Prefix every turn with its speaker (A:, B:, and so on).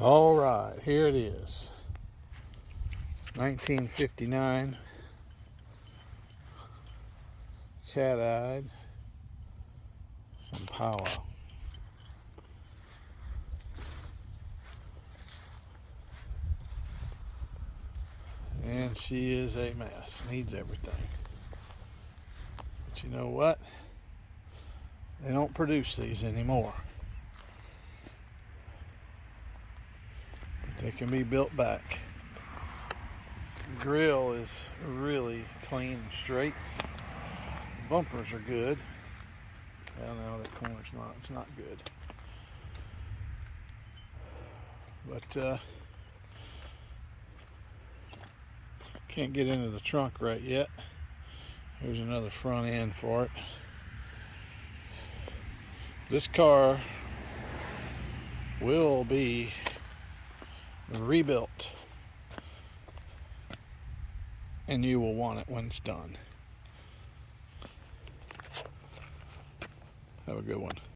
A: All right, here it is. 1959 cat-eyed Impala. And she is a mess. Needs everything. But you know what? They don't produce these anymore. But they can be built back. The grill is really clean and straight. The bumpers are good. Well, no, that corner's not. It's not good. But can't get into the trunk right yet. Here's another front end for it. This car will be rebuilt, and you will want it when it's done. Have a good one.